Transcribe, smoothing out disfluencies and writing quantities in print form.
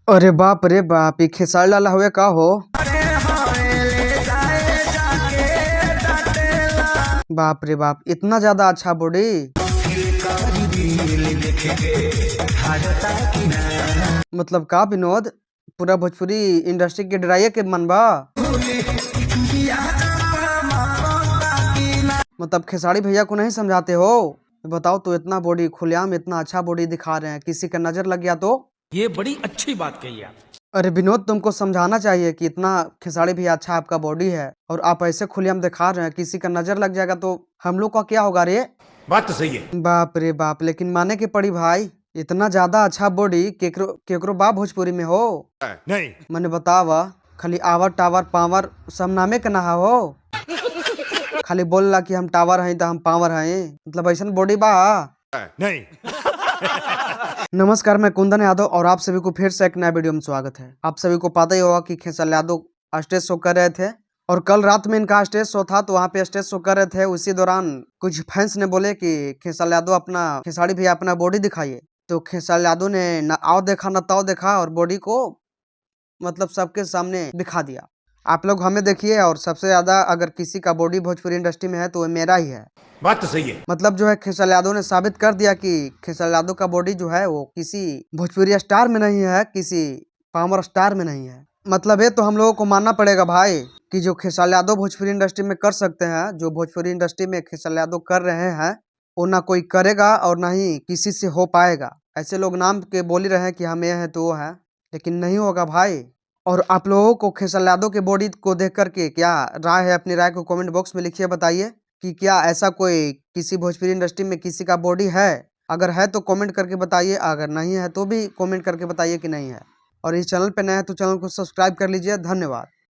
अरे बाप रे बाप, ये खेसारी लाल हुए का हो। बाप रे बाप, इतना ज्यादा अच्छा बॉडी। मतलब का विनोद, पूरा भोजपुरी इंडस्ट्री के डराइए के मनबा। मतलब खेसारी भैया को नहीं समझाते हो। बताओ तो, इतना बॉडी खुलेआम, इतना अच्छा बॉडी दिखा रहे हैं, किसी का नजर लग गया तो। ये बड़ी अच्छी बात कही आप। अरे विनोद, तुमको समझाना चाहिए कि इतना खेसारी भी अच्छा आपका बॉडी है और आप ऐसे खुलेआम दिखा रहे हैं, किसी का नजर लग जाएगा तो हम लोग का क्या होगा रे। बात तो सही है। बाप रे बाप, लेकिन माने की पड़ी भाई, इतना ज्यादा अच्छा बॉडी केकरो केकरो बा भोजपुरी में हो। नहीं। मैंने बतावा, खाली आवर टावर पावर सब नामे के नहा हो। खाली बोलला कि हम टावर हैं तो हम पावर हैं, मतलब ऐसा बॉडी बा। नहीं। नमस्कार, मैं कुंदन यादव और आप सभी को फिर से एक नया वीडियो में स्वागत है। आप सभी को पता ही होगा कि खेसारी यादव स्टेज शो कर रहे थे और कल रात में इनका स्टेज शो था, तो वहाँ पे स्टेज शो कर रहे थे। उसी दौरान कुछ फैंस ने बोले कि खेसारी यादव खेसारी भैया अपना बॉडी दिखाइए। तो खेसारी यादव ने न आओ देखा न ताओ देखा और बॉडी को मतलब सबके सामने दिखा दिया। आप लोग हमें देखिए, और सबसे ज्यादा अगर किसी का बॉडी भोजपुरी इंडस्ट्री में है तो वो मेरा ही है। बात तो सही है। मतलब जो है खेसारी यादव ने साबित कर दिया कि खेसारी यादव का बॉडी जो है वो किसी भोजपुरी स्टार में नहीं है, किसी पावर स्टार में नहीं है। मतलब ये तो हम लोगों को मानना पड़ेगा भाई कि जो खेसारी यादव भोजपुरी इंडस्ट्री में कर सकते हैं, जो भोजपुरी इंडस्ट्री में खेसारी यादव कर रहे हैं, वो ना कोई करेगा और ना ही किसी से हो पाएगा। ऐसे लोग नाम के बोल ही रहे हैं कि हम ये हैं तो वो है, लेकिन नहीं होगा भाई। और आप लोगों को खेसारी यादव के बॉडी को देख करके क्या राय है, अपनी राय को कमेंट बॉक्स में लिखिए, बताइए कि क्या ऐसा कोई किसी भोजपुरी इंडस्ट्री में किसी का बॉडी है। अगर है तो कमेंट करके बताइए, अगर नहीं है तो भी कमेंट करके बताइए कि नहीं है। और इस चैनल पे नए हैं तो चैनल को सब्सक्राइब कर लीजिए। धन्यवाद।